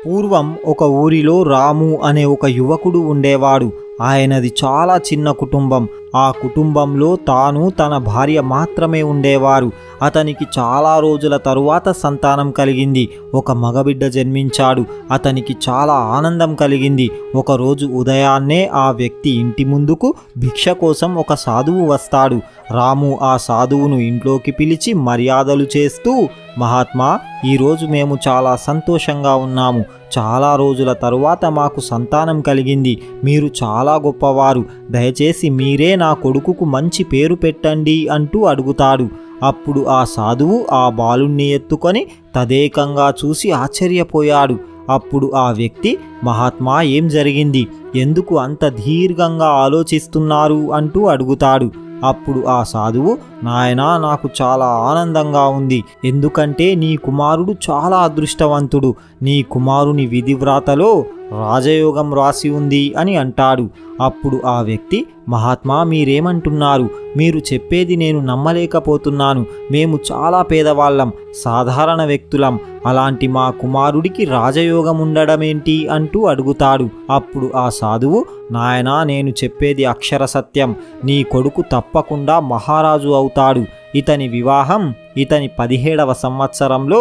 పూర్వం ఒక ఊరిలో రాము అనే ఒక యువకుడు ఉండేవాడు. ఆయనది చాలా చిన్న కుటుంబం. ఆ కుటుంబంలో తాను తన భార్య మాత్రమే ఉండేవారు. అతనికి చాలా రోజుల తరువాత సంతానం కలిగింది. ఒక మగబిడ్డ జన్మించాడు. అతనికి చాలా ఆనందం కలిగింది. ఒకరోజు ఉదయాన్నే ఆ వ్యక్తి ఇంటి ముందుకు భిక్ష కోసం ఒక సాధువు వస్తాడు. రాము ఆ సాధువును ఇంట్లోకి పిలిచి మర్యాదలు చేస్తూ, మహాత్మా, ఈరోజు మేము చాలా సంతోషంగా ఉన్నాము. చాలా రోజుల తరువాత మాకు సంతానం కలిగింది. మీరు చాలా గొప్పవారు. దయచేసి మీరే నా కొడుకుకు మంచి పేరు పెట్టండి అంటూ అడుగుతాడు. అప్పుడు ఆ సాధువు ఆ బాలుణ్ణి ఎత్తుకొని తదేకంగా చూసి ఆశ్చర్యపోయాడు. అప్పుడు ఆ వ్యక్తి, మహాత్మా, ఏం జరిగింది? ఎందుకు అంత దీర్ఘంగా ఆలోచిస్తున్నారు అంటూ అడుగుతాడు. అప్పుడు ఆ సాధువు, నాయనా, నాకు చాలా ఆనందంగా ఉంది. ఎందుకంటే నీ కుమారుడు చాలా అదృష్టవంతుడు. నీ కుమారుని విధివ్రాతలో రాజయోగం రాసి ఉంది అని అంటాడు. అప్పుడు ఆ వ్యక్తి, మహాత్మా, మీరేమంటున్నారు? మీరు చెప్పేది నేను నమ్మలేకపోతున్నాను. మేము చాలా పేదవాళ్ళం, సాధారణ వ్యక్తులం. అలాంటి మా కుమారుడికి రాజయోగం ఉండడమేంటి అంటూ అడుగుతాడు. అప్పుడు ఆ సాధువు, నాయనా, నేను చెప్పేది అక్షర సత్యం. నీ కొడుకు తప్పకుండా మహారాజు అవుతాడు. ఇతని వివాహం ఇతని 17వ సంవత్సరంలో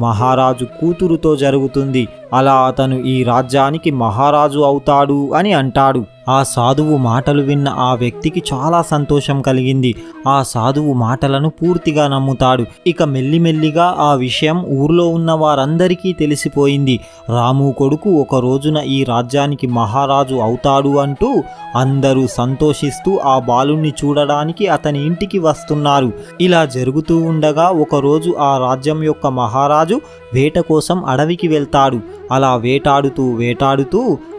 మహారాజు కూతురుతో జరుగుతుంది. అలా అతను ఈ రాజ్యానికి మహారాజు అవుతాడు అని అంటాడు. ఆ సాధువు మాటలు విన్న ఆ వ్యక్తికి చాలా సంతోషం కలిగింది. ఆ సాధువు మాటలను పూర్తిగా నమ్ముతాడు. ఇక మెల్లిమెల్లిగా ఆ విషయం ఊర్లో ఉన్న వారందరికీ తెలిసిపోయింది. రాము కొడుకు ఒక రోజున ఈ రాజ్యానికి మహారాజు అవుతాడు అంటూ అందరూ సంతోషిస్తూ ఆ బాలుణ్ణి చూడడానికి అతని ఇంటికి వస్తున్నారు. ఇలా జరుగుతూ ఉండగా ఒకరోజు ఆ రాజ్యం యొక్క మహారాజు వేట కోసం అడవికి వెళ్తాడు. అలా వేటాడుతూ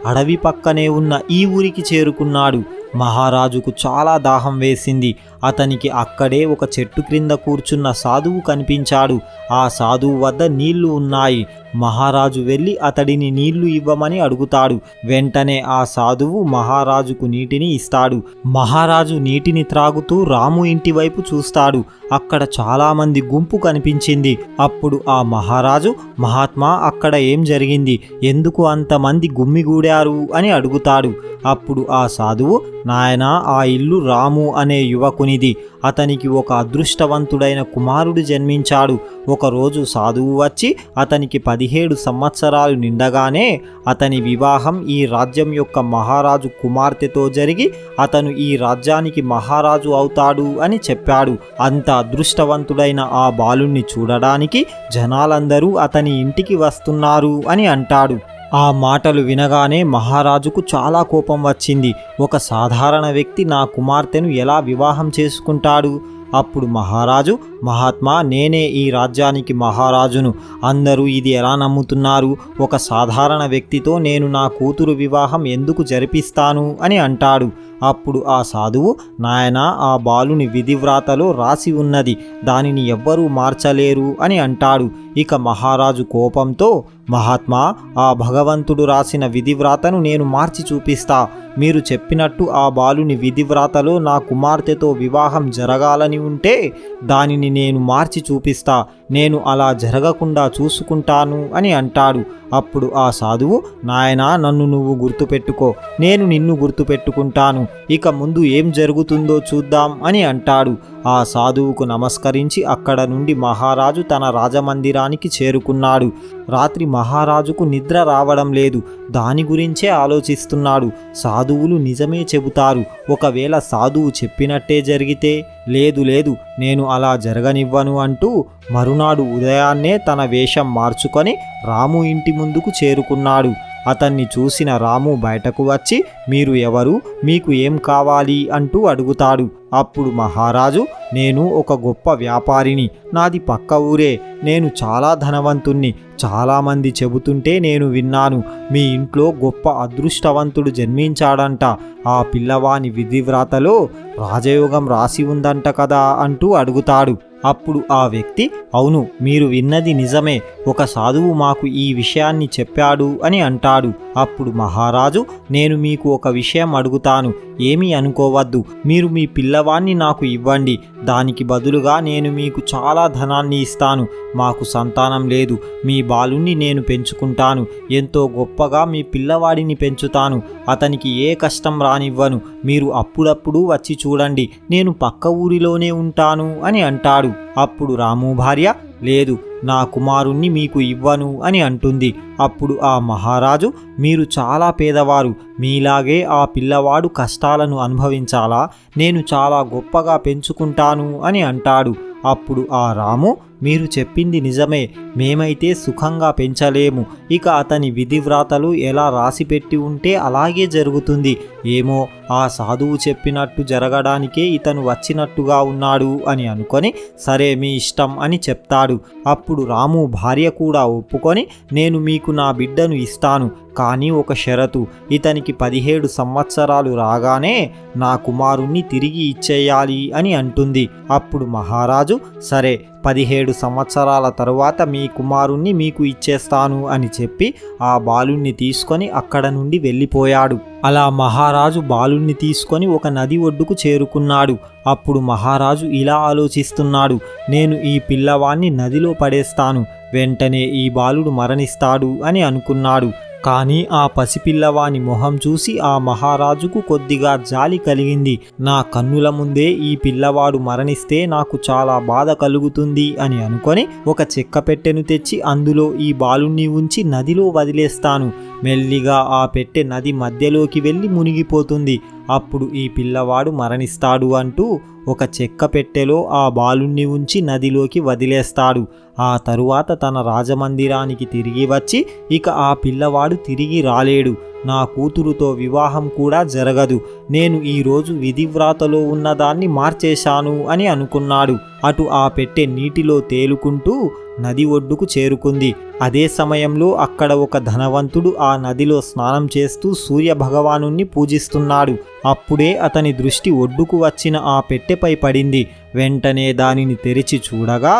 అడవి పక్కనే ఉన్న ఈ ఊరికి చేరుకున్నాడు. మహారాజుకు చాలా దాహం వేసింది. అతనికి అక్కడే ఒక చెట్టు క్రింద కూర్చున్న సాధువు కనిపించాడు. ఆ సాధువు వద్ద నీళ్లు ఉన్నాయి. మహారాజు వెళ్ళి అతడిని నీళ్లు ఇవ్వమని అడుగుతాడు. వెంటనే ఆ సాధువు మహారాజుకు నీటిని ఇస్తాడు. మహారాజు నీటిని త్రాగుతూ రాము ఇంటి వైపు చూస్తాడు. అక్కడ చాలామంది గుంపు కనిపించింది. అప్పుడు ఆ మహారాజు, మహాత్మా, అక్కడ ఏం జరిగింది? ఎందుకు అంతమంది గుమ్మిగూడారు అని అడుగుతాడు. అప్పుడు ఆ సాధువు, నాయనా, ఆ ఇల్లు రాము అనే యువకునిది. అతనికి ఒక అదృష్టవంతుడైన కుమారుడు జన్మించాడు. ఒకరోజు సాధువు వచ్చి అతనికి 17 సంవత్సరాలు నిండగానే అతని వివాహం ఈ రాజ్యం యొక్క మహారాజు కుమార్తెతో జరిగి అతను ఈ రాజ్యానికి మహారాజు అవుతాడు అని చెప్పాడు. అంత అదృష్టవంతుడైన ఆ బాలుణ్ణి చూడడానికి జనాలందరూ అతని ఇంటికి వస్తున్నారు అని అంటాడు. ఆ మాటలు వినగానే మహారాజుకు చాలా కోపం వచ్చింది. ఒక సాధారణ వ్యక్తి నా కుమార్తెను ఎలా వివాహం చేసుకుంటాడు? అప్పుడు మహారాజు, మహాత్మా, నేనే ఈ రాజ్యానికి మహారాజును. అందరూ ఇది ఎలా నమ్ముతున్నారు? ఒక సాధారణ వ్యక్తితో నేను నా కూతురు వివాహం ఎందుకు జరిపిస్తాను అని అంటాడు. అప్పుడు ఆ సాధువు, నాయనా, ఆ బాలుని విధివ్రాతలో రాసి ఉన్నది. దానిని ఎవ్వరూ మార్చలేరు అని అంటాడు. ఇక మహారాజు కోపంతో, మహాత్మా, ఆ భగవంతుడు రాసిన విధివ్రాతను నేను మార్చి చూపిస్తా. మీరు చెప్పినట్టు ఆ బాలుని విధివ్రాతలో నా కుమార్తెతో వివాహం జరగాలని ఉంటే దానిని నేను మార్చి చూపిస్తా. నేను అలా జరగకుండా చూసుకుంటాను అని అంటాడు. అప్పుడు ఆ సాధువు, నాయనా, నన్ను నువ్వు గుర్తుపెట్టుకో, నేను నిన్ను గుర్తుపెట్టుకుంటాను. ఇక ముందు ఏం జరుగుతుందో చూద్దాం అని అంటాడు. ఆ సాధువుకు నమస్కరించి అక్కడ నుండి మహారాజు తన రాజమందిరానికి చేరుకున్నాడు. రాత్రి మహారాజుకు నిద్ర రావడం లేదు. దాని గురించే ఆలోచిస్తున్నాడు. సాధువులు నిజమే చెబుతారు. ఒకవేళ సాధువు చెప్పినట్టే జరిగితే? లేదు, నేను అలా జరగనివ్వను అంటూ మరునాడు ఉదయాన్నే తన వేషం మార్చుకొని రాము ఇంటి ముందుకు చేరుకున్నాడు. అతన్ని చూసిన రాము బయటకు వచ్చి, మీరు ఎవరు? మీకు ఏం కావాలి అంటూ అడుగుతాడు. అప్పుడు మహారాజు, నేను ఒక గొప్ప వ్యాపారిని. నాది పక్క ఊరే. నేను చాలా ధనవంతుణ్ణి. చాలామంది చెబుతుంటే నేను విన్నాను. మీ ఇంట్లో గొప్ప అదృష్టవంతుడు జన్మించాడంట. ఆ పిల్లవాని విధివ్రాతలో రాజయోగం రాసి ఉందంట కదా అంటూ అడుగుతాడు. అప్పుడు ఆ వ్యక్తి, అవును, మీరు విన్నది నిజమే. ఒక సాధువు మాకు ఈ విషయాన్ని చెప్పాడు అని అంటాడు. అప్పుడు మహారాజు, నేను మీకు ఒక విషయం అడుగుతాను, ఏమీ అనుకోవద్దు. మీరు మీ పిల్లవాణ్ణి నాకు ఇవ్వండి, దానికి బదులుగా నేను మీకు చాలా ధనాన్ని ఇస్తాను. మాకు సంతానం లేదు, మీ బాలుణ్ణి నేను పెంచుకుంటాను, ఎంతో గొప్పగా మీ పిల్లవాడిని పెంచుతాను, అతనికి ఏ కష్టం రానివ్వను. మీరు అప్పుడప్పుడు వచ్చి చూడండి, నేను పక్క ఊరిలోనే ఉంటాను అని అంటాడు. అప్పుడు రాము భార్య, లేదు, నా కుమారుణ్ణి మీకు ఇవ్వను అని అంటుంది. అప్పుడు ఆ మహారాజు, మీరు చాలా పేదవారు, మీలాగే ఆ పిల్లవాడు కష్టాలను అనుభవించాలా? నేను చాలా గొప్పగా పెంచుకుంటాను అని అంటాడు. అప్పుడు ఆ రాము, మీరు చెప్పింది నిజమే, మేమైతే సుఖంగా పెంచలేము. ఇక అతని విధివ్రాతలు ఎలా రాసిపెట్టి ఉంటే అలాగే జరుగుతుంది. ఏమో, ఆ సాధువు చెప్పినట్టు జరగడానికే ఇతను వచ్చినట్టుగా ఉన్నాడు అని అనుకొని, సరే మీ ఇష్టం అని చెప్తాడు. అప్పుడు రాము భార్య కూడా ఒప్పుకొని, నేను మీకు నా బిడ్డను ఇస్తాను, కానీ ఒక షరతు, ఇతనికి 17 సంవత్సరాలు రాగానే నా కుమారుణ్ణి తిరిగి ఇచ్చేయాలి అని అంటుంది. అప్పుడు మహారాజు, సరే, 17 సంవత్సరాల తరువాత మీ కుమారుణ్ణి మీకు ఇచ్చేస్తాను అని చెప్పి ఆ బాలుణ్ణి తీసుకొని అక్కడ నుండి వెళ్ళిపోయాడు. అలా మహారాజు బాలుణ్ణి తీసుకొని ఒక నది ఒడ్డుకు చేరుకున్నాడు. అప్పుడు మహారాజు ఇలా ఆలోచిస్తున్నాడు, నేను ఈ పిల్లవాణ్ణి నదిలో పడేస్తాను, వెంటనే ఈ బాలుడు మరణిస్తాడు అని అనుకున్నాడు. కానీ ఆ పసిపిల్లవాని మొహం చూసి ఆ మహారాజుకు కొద్దిగా జాలి కలిగింది. నా కన్నుల ముందే ఈ పిల్లవాడు మరణిస్తే నాకు చాలా బాధ కలుగుతుంది అని అనుకొని ఒక చెక్క పెట్టెను తెచ్చి అందులో ఈ బాలుణ్ణి ఉంచి నదిలో వదిలేస్తాను. మెల్లిగా ఆ పెట్టె నది మధ్యలోకి వెళ్ళి మునిగిపోతుంది. అప్పుడు ఈ పిల్లవాడు మరణిస్తాడు అంటూ ఒక చెక్క పెట్టెలో ఆ బాలుణ్ణి ఉంచి నదిలోకి వదిలేస్తాడు. ఆ తరువాత తన రాజమందిరానికి తిరిగి వచ్చి, ఇక ఆ పిల్లవాడు తిరిగి రాలేడు, నా కూతురుతో వివాహం కూడా జరగదు, నేను ఈరోజు విధివ్రాతలో ఉన్నదాన్ని మార్చేశాను అని అనుకున్నాడు. అటు ఆ పెట్టె నీటిలో తేలుకుంటూ నది ఒడ్డుకు చేరుకుంది. అదే సమయంలో అక్కడ ఒక ధనవంతుడు ఆ నదిలో స్నానం చేస్తూ సూర్య భగవానుణ్ణి పూజిస్తున్నాడు. అప్పుడే అతని దృష్టి ఒడ్డుకు వచ్చిన ఆ పెట్టెపై పడింది. వెంటనే దానిని తెరిచి చూడగా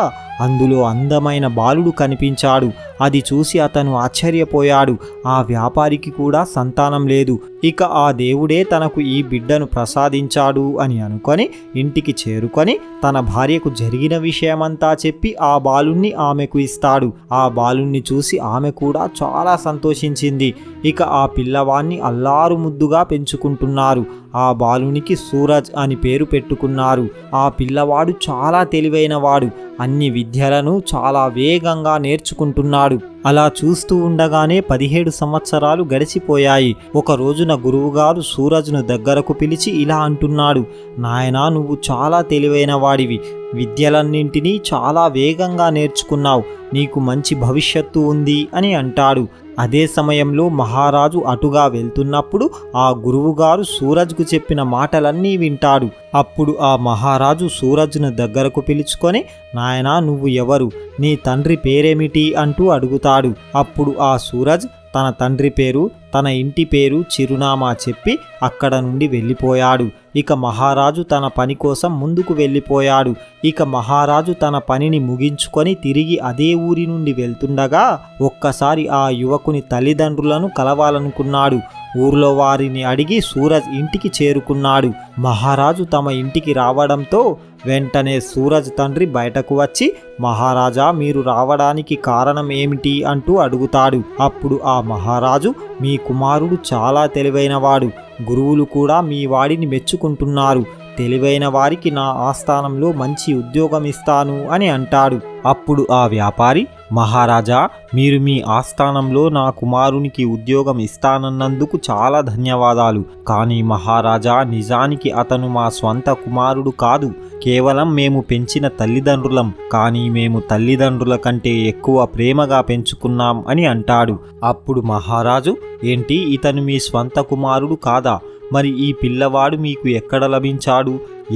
అందులో అందమైన బాలుడు కనిపించాడు. అది చూసి అతను ఆశ్చర్యపోయాడు. ఆ వ్యాపారికి కూడా సంతానం లేదు, ఇక ఆ దేవుడే తనకు ఈ బిడ్డను ప్రసాదించాడు అని అనుకొని ఇంటికి చేరుకొని తన భార్యకు జరిగిన విషయమంతా చెప్పి ఆ బాలుణ్ణి ఆమెకు ఇస్తాడు. ఆ బాలుణ్ణి చూసి ఆమె కూడా చాలా సంతోషించింది. ఇక ఆ పిల్లవాణ్ణి అల్లారు ముద్దుగా పెంచుకుంటున్నారు. ఆ బాలునికి సూరజ్ అని పేరు పెట్టుకున్నారు. ఆ పిల్లవాడు చాలా తెలివైనవాడు, అన్ని విద్యలను చాలా వేగంగా నేర్చుకుంటున్నాడు. అలా చూస్తూ ఉండగానే 17 సంవత్సరాలు గడిచిపోయాయి. ఒక రోజున గురువుగారు సూరజ్ను దగ్గరకు పిలిచి ఇలా అంటున్నాడు, నాయనా, నువ్వు చాలా తెలివైన వాడివి, విద్యలన్నింటినీ చాలా వేగంగా నేర్చుకున్నావు, నీకు మంచి భవిష్యత్తు ఉంది అని అంటాడు. అదే సమయంలో మహారాజు అటుగా వెళ్తున్నప్పుడు ఆ గురువుగారు సూరజ్కు చెప్పిన మాటలన్నీ వింటాడు. అప్పుడు ఆ మహారాజు సూరజ్ను దగ్గరకు పిలుచుకొని, నాయనా, నువ్వు ఎవరు, నీ తండ్రి పేరేమిటి అంటూ అడుగుతాడు. అప్పుడు ఆ సూరజ్ తన తండ్రి పేరు, తన ఇంటి పేరు, చిరునామా చెప్పి అక్కడ నుండి వెళ్ళిపోయాడు. ఇక మహారాజు తన పని కోసం ముందుకు వెళ్ళిపోయాడు. ఇక మహారాజు తన పనిని ముగించుకొని తిరిగి అదే ఊరి నుండి వెళ్తుండగా ఒక్కసారి ఆ యువకుని తల్లిదండ్రులను కలవాలనుకున్నాడు. ఊర్లో వారిని అడిగి సూరజ్ ఇంటికి చేరుకున్నాడు. మహారాజు తమ ఇంటికి రావడంతో వెంటనే సూరజ్ తండ్రి బయటకు వచ్చి, మహారాజా, మీరు రావడానికి కారణం ఏమిటి అంటూ అడుగుతాడు. అప్పుడు ఆ మహారాజు, మీ కుమారుడు చాలా తెలివైనవాడు, గురువులు కూడా మీ వాడిని మెచ్చుకుంటున్నారు, తెలివైన వారికి నా ఆస్థానంలో మంచి ఉద్యోగం ఇస్తాను అని అంటాడు. అప్పుడు ఆ వ్యాపారి, మహారాజా, మీరు మీ ఆస్థానంలో నా కుమారునికి ఉద్యోగం ఇస్తానన్నందుకు చాలా ధన్యవాదాలు. కానీ మహారాజా, నిజానికి అతను మా స్వంత కుమారుడు కాదు, కేవలం మేము పెంచిన తల్లిదండ్రులం, కానీ మేము తల్లిదండ్రుల కంటే ఎక్కువ ప్రేమగా పెంచుకున్నాం అని అంటాడు. అప్పుడు మహారాజు, ఏంటి, ఇతను మీ స్వంత కుమారుడు కాదా? మరి ఈ పిల్లవాడు మీకు ఎక్కడ లభించాడు,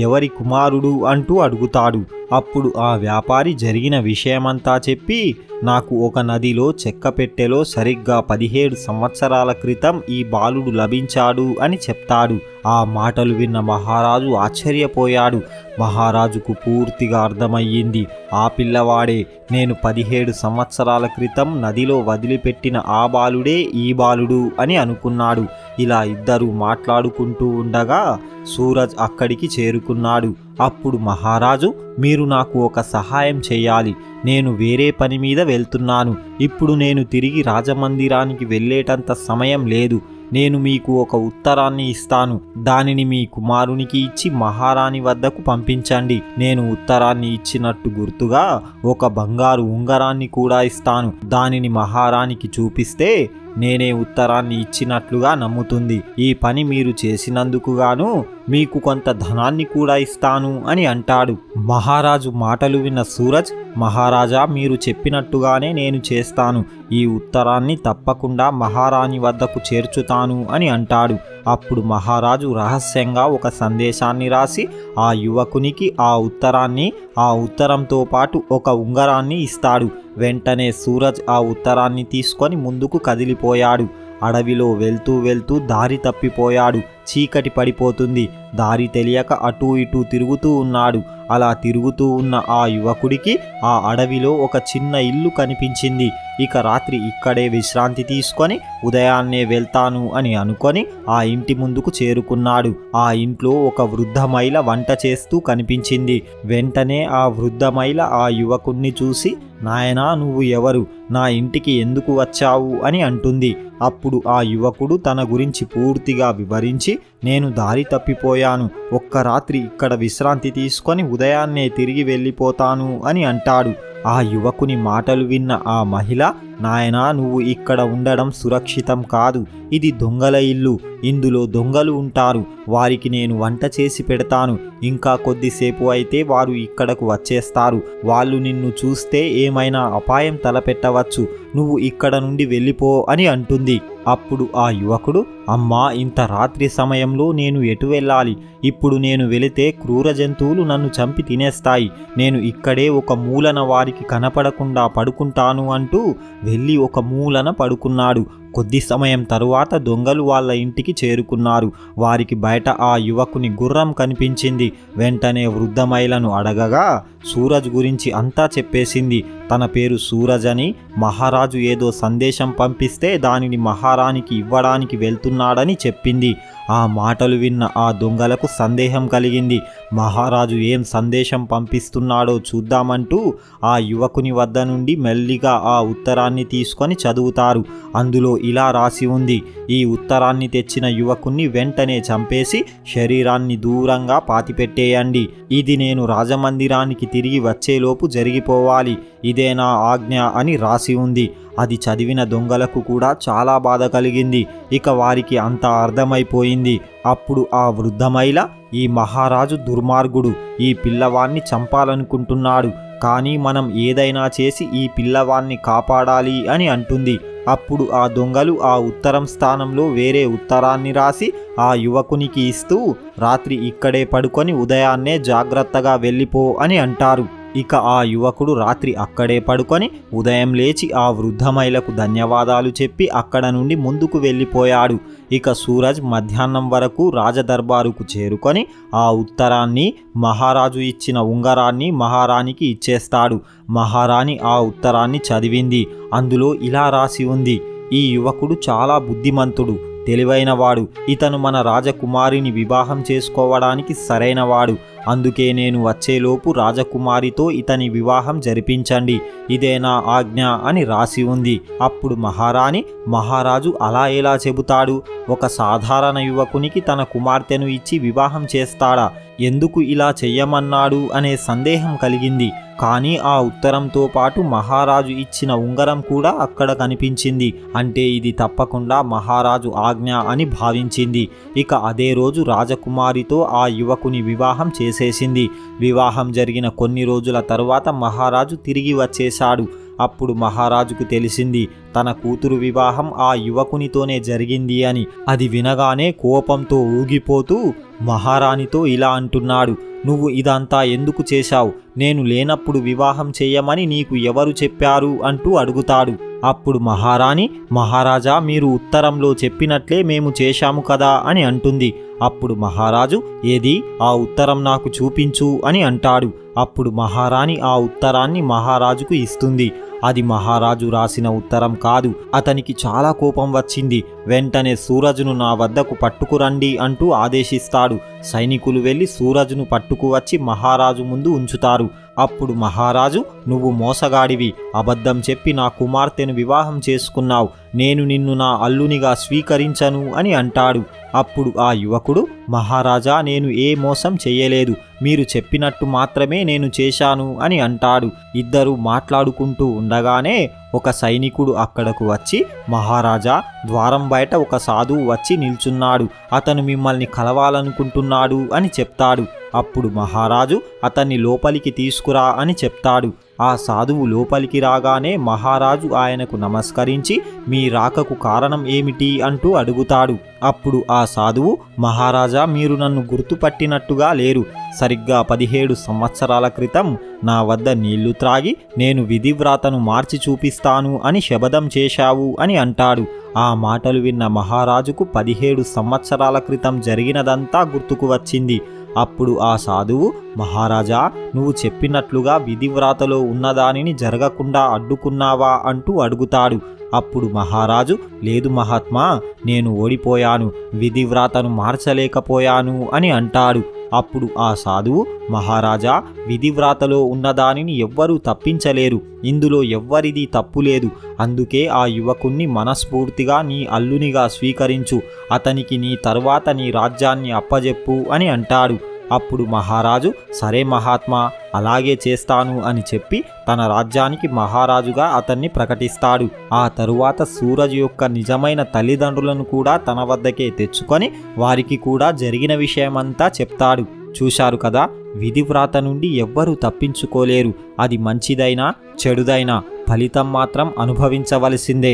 ఎవరి కుమారుడు అంటూ అడుగుతాడు. అప్పుడు ఆ వ్యాపారి జరిగిన విషయమంతా చెప్పి, నాకు ఒక నదిలో చెక్క పెట్టెలో సరిగ్గా 17 సంవత్సరాల క్రితం ఈ బాలుడు లభించాడు అని చెప్తాడు. ఆ మాటలు విన్న మహారాజు ఆశ్చర్యపోయాడు. మహారాజుకు పూర్తిగా అర్థమయ్యింది. ఆ పిల్లవాడే, నేను 17 సంవత్సరాల క్రితం నదిలో వదిలిపెట్టిన ఆ బాలుడే ఈ బాలుడు అని అనుకున్నాడు. ఇలా ఇద్దరూ మాట్లాడుకుంటూ ఉండగా సూరజ్ అక్కడికి చేరుకున్నాడు. అప్పుడు మహారాజు, మీరు నాకు ఒక సహాయం చేయాలి. నేను వేరే పని మీద వెళ్తున్నాను. ఇప్పుడు నేను తిరిగి రాజమందిరానికి వెళ్ళేటంత సమయం లేదు. నేను మీకు ఒక ఉత్తరాన్ని ఇస్తాను. దానిని మీ కుమారునికి ఇచ్చి మహారాణి వద్దకు పంపించండి. నేను ఉత్తరాన్ని ఇచ్చినట్టు గుర్తుగా ఒక బంగారు ఉంగరాన్ని కూడా ఇస్తాను. దానిని మహారాణికి చూపిస్తే నేనే ఉత్తరాన్ని ఇచ్చినట్లుగా నమ్ముతుంది. ఈ పని మీరు చేసినందుకు గాను మీకు కొంత ధనాన్ని కూడా ఇస్తాను అని అంటాడు. మహారాజు మాటలు విన్న సూరజ్, మహారాజా, మీరు చెప్పినట్టుగానే నేను చేస్తాను. ఈ ఉత్తరాన్ని తప్పకుండా మహారాణి వద్దకు చేర్చుతాను అని అంటాడు. అప్పుడు మహారాజు రహస్యంగా ఒక సందేశాన్ని రాసి ఆ యువకునికి ఆ ఉత్తరాన్ని, ఆ ఉత్తరంతో పాటు ఒక ఉంగరాన్ని ఇస్తాడు. వెంటనే సూరజ్ ఆ ఉత్తరాన్ని తీసుకొని ముందుకు కదిలిపోయాడు. అడవిలో వెళ్తూ వెళ్తూ దారి తప్పిపోయాడు. చీకటి పడిపోతుంది. దారి తెలియక అటూ ఇటూ తిరుగుతూ ఉన్నాడు. అలా తిరుగుతూ ఉన్న ఆ యువకుడికి ఆ అడవిలో ఒక చిన్న ఇల్లు కనిపించింది. ఇక రాత్రి ఇక్కడే విశ్రాంతి తీసుకొని ఉదయాన్నే వెళ్తాను అని అనుకొని ఆ ఇంటి ముందుకు చేరుకున్నాడు. ఆ ఇంట్లో ఒక వృద్ధ మహిళ వంట చేస్తూ కనిపించింది. వెంటనే ఆ వృద్ధ మహిళ ఆ యువకుణ్ణి చూసి, నాయనా, నువ్వు ఎవరు? నా ఇంటికి ఎందుకు వచ్చావు అని అంటుంది. అప్పుడు ఆ యువకుడు తన గురించి పూర్తిగా వివరించి, నేను దారి తప్పిపోయాను. ఒక్క రాత్రి ఇక్కడ విశ్రాంతి తీసుకొని ఉదయాన్నే తిరిగి వెళ్ళిపోతాను అని అంటాడు. ఆ యువకుని మాటలు విన్న ఆ మహిళ, నాయనా, నువ్వు ఇక్కడ ఉండడం సురక్షితం కాదు. ఇది దొంగల ఇల్లు. ఇందులో దొంగలు ఉంటారు. వారికి నేను వంట చేసి పెడతాను. ఇంకా కొద్దిసేపు అయితే వారు ఇక్కడకు వచ్చేస్తారు. వాళ్ళు నిన్ను చూస్తే ఏమైనా అపాయం తలపెట్టవచ్చు. నువ్వు ఇక్కడ నుండి వెళ్ళిపో అని అంటుంది. అప్పుడు ఆ యువకుడు, అమ్మా, ఇంత రాత్రి సమయంలో నేను ఎటు వెళ్ళాలి? ఇప్పుడు నేను వెళితే క్రూర జంతువులు నన్ను చంపి తినేస్తాయి. నేను ఇక్కడే ఒక మూలన వారికి కనపడకుండా పడుకుంటాను అంటూ వెళ్ళి ఒక మూలన పడుకున్నాడు. కొద్ది సమయం తరువాత దొంగలు వాళ్ళ ఇంటికి చేరుకున్నారు. వారికి బయట ఆ యువకుని గుర్రం కనిపించింది. వెంటనే వృద్ధ మహిళను అడగగా సూరజ్ గురించి అంతా చెప్పేసింది. తన పేరు సూరజ్ అని, మహారాజు ఏదో సందేశం పంపిస్తే దానిని మహారాణికి ఇవ్వడానికి వెళ్తున్నాడని చెప్పింది. ఆ మాటలు విన్న ఆ దొంగలకు సందేహం కలిగింది. మహారాజు ఏం సందేశం పంపిస్తున్నాడో చూద్దామంటూ ఆ యువకుని వద్ద నుండి మెల్లిగా ఆ ఉత్తరాన్ని తీసుకొని చదువుతారు. అందులో ఇలా రాసి ఉంది, ఈ ఉత్తరాన్ని తెచ్చిన యువకుణ్ణి వెంటనే చంపేసి శరీరాన్ని దూరంగా పాతిపెట్టేయండి. ఇది నేను రాజమందిరానికి తిరిగి వచ్చేలోపు జరిగిపోవాలి. ఇదే నా ఆజ్ఞ అని రాసి ఉంది. అది చదివిన దొంగలకు కూడా చాలా బాధ కలిగింది. ఇక వారికి అంతా అర్థమైపోయింది. అప్పుడు ఆ వృద్ధ మహిళ, ఈ మహారాజు దుర్మార్గుడు. ఈ పిల్లవాణ్ణి చంపాలనుకుంటున్నాడు. కానీ మనం ఏదైనా చేసి ఈ పిల్లవాణ్ణి కాపాడాలి అని అంటుంది. అప్పుడు ఆ దొంగలు ఆ ఉత్తరం స్థానంలో వేరే ఉత్తరాన్ని రాసి ఆ యువకునికి ఇస్తూ, రాత్రి ఇక్కడే పడుకొని ఉదయాన్నే జాగ్రత్తగా వెళ్ళిపో అని అంటారు. ఇక ఆ యువకుడు రాత్రి అక్కడే పడుకొని ఉదయం లేచి ఆ వృద్ధ మహిళకు ధన్యవాదాలు చెప్పి అక్కడ నుండి ముందుకు వెళ్ళిపోయాడు. ఇక సూరజ్ మధ్యాహ్నం వరకు రాజదర్బారుకు చేరుకొని ఆ ఉత్తరాన్ని, మహారాజు ఇచ్చిన ఉంగరాన్ని మహారాణికి ఇచ్చేస్తాడు. మహారాణి ఆ ఉత్తరాన్ని చదివింది. అందులో ఇలా రాసి ఉంది, ఈ యువకుడు చాలా బుద్ధిమంతుడు, తెలివైనవాడు. ఇతను మన రాజకుమారిని వివాహం చేసుకోవడానికి సరైనవాడు. అందుకే నేను వచ్చేలోపు రాజకుమారితో ఇతని వివాహం జరిపించండి. ఇదే నా ఆజ్ఞ అని రాసి ఉంది. అప్పుడు మహారాణి, మహారాజు అలా ఎలా చెబుతాడు? ఒక సాధారణ యువకునికి తన కుమార్తెను ఇచ్చి వివాహం చేస్తాడా? ఎందుకు ఇలా చెయ్యమన్నాడు అనే సందేహం కలిగింది. కానీ ఆ ఉత్తరంతో పాటు మహారాజు ఇచ్చిన ఉంగరం కూడా అక్కడ కనిపించింది. అంటే ఇది తప్పకుండా మహారాజు ఆజ్ఞ అని భావించింది. ఇక అదే రోజు రాజకుమారితో ఆ యువకుని వివాహం చేసేసింది. వివాహం జరిగిన కొన్ని రోజుల తరువాత మహారాజు తిరిగి వచ్చేశాడు. అప్పుడు మహారాజుకు తెలిసింది తన కూతురు వివాహం ఆ యువకునితోనే జరిగింది అని. అది వినగానే కోపంతో ఊగిపోతూ మహారాణితో ఇలా అంటున్నాడు, నువ్వు ఇదంతా ఎందుకు చేశావు? నేను లేనప్పుడు వివాహం చేయమని నీకు ఎవరు చెప్పారు అంటూ అడుగుతాడు. అప్పుడు మహారాణి, మహారాజా మీరు ఉత్తరంలో చెప్పినట్లే మేము చేశాము కదా అని అంటుంది. అప్పుడు మహారాజు, ఏది ఆ ఉత్తరం నాకు చూపించు అని అంటాడు. అప్పుడు మహారాణి ఆ ఉత్తరాన్ని మహారాజుకు ఇస్తుంది. అది మహారాజు రాసిన ఉత్తరం కాదు. అతనికి చాలా కోపం వచ్చింది. వెంటనే సూరజ్ను నా వద్దకు పట్టుకురండి అంటూ ఆదేశిస్తాడు. సైనికులు వెళ్ళి సూరజ్ను పట్టుకువచ్చి మహారాజు ముందు ఉంచుతారు. అప్పుడు మహారాజు, నువ్వు మోసగాడివి, అబద్ధం చెప్పి నా కుమార్తెను వివాహం చేసుకున్నావు, నేను నిన్ను నా అల్లునిగా స్వీకరించను అని అంటాడు. అప్పుడు ఆ యువకుడు, మహారాజా నేను ఏ మోసం చెయ్యలేదు, మీరు చెప్పినట్టు మాత్రమే నేను చేశాను అని అంటాడు. ఇద్దరు మాట్లాడుకుంటూ ఉండగానే ఒక సైనికుడు అక్కడకు వచ్చి, మహారాజా ద్వారం బయట ఒక సాధువు వచ్చి నిల్చున్నాడు, అతను మిమ్మల్ని కలవాలనుకుంటున్నాడు అని చెప్తాడు. అప్పుడు మహారాజు అతన్ని లోపలికి తీసుకురా అని చెప్తాడు. ఆ సాధువు లోపలికి రాగానే మహారాజు ఆయనకు నమస్కరించి, మీ రాకకు కారణం ఏమిటి అంటూ అడుగుతాడు. అప్పుడు ఆ సాధువు, మహారాజా మీరు నన్ను గుర్తుపట్టినట్టుగా లేరు, సరిగ్గా 17 సంవత్సరాల క్రితం నా వద్ద నీళ్లు త్రాగి నేను విధివ్రాతను మార్చి చూపిస్తాను అని శపథం చేశావు అని అంటాడు. ఆ మాటలు విన్న మహారాజుకు 17 సంవత్సరాల క్రితం జరిగినదంతా గుర్తుకు వచ్చింది. అప్పుడు ఆ సాధువు, మహారాజా నువ్వు చెప్పినట్లుగా విధివ్రాతలో ఉన్నదానిని జరగకుండా అడ్డుకున్నావా అంటూ అడుగుతాడు. అప్పుడు మహారాజు, లేదు మహాత్మా, నేను ఓడిపోయాను, విధివ్రాతను మార్చలేకపోయాను అని అంటాడు. అప్పుడు ఆ సాధువు, మహారాజా విధివ్రాతలో ఉన్నదానిని ఎవ్వరూ తప్పించలేరు, ఇందులో ఎవ్వరిది తప్పులేదు, అందుకే ఆ యువకుణ్ణి మనస్ఫూర్తిగా నీ అల్లునిగా స్వీకరించు, అతనికి నీ తరువాత నీ రాజ్యాన్ని అప్పజెప్పు అని అంటాడు. అప్పుడు మహారాజు, సరే మహాత్మా, అలాగే చేస్తాను అని చెప్పి తన రాజ్యానికి మహారాజుగా అతన్ని ప్రకటిస్తాడు. ఆ తరువాత సూరజ్ యొక్క నిజమైన తల్లిదండ్రులను కూడా తన వద్దకే తెచ్చుకొని వారికి కూడా జరిగిన విషయమంతా చెప్తాడు. చూశారు కదా, విధివ్రాత నుండి ఎవ్వరూ తప్పించుకోలేరు. అది మంచిదైనా చెడుదైనా ఫలితం మాత్రం అనుభవించవలసిందే.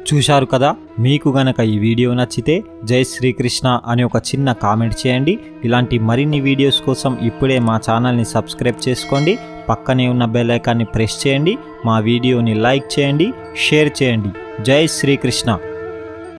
చూశారు కదా, మీకు గనక ఈ వీడియో నచ్చితే జై శ్రీకృష్ణ అని ఒక చిన్న కామెంట్ చేయండి. ఇలాంటి మరిన్ని వీడియోస్ కోసం ఇప్పుడే మా ఛానల్ని సబ్స్క్రైబ్ చేసుకోండి. పక్కనే ఉన్న బెల్ ఐకాన్ని ప్రెస్ చేయండి. మా వీడియోని లైక్ చేయండి, షేర్ చేయండి. జై శ్రీకృష్ణ.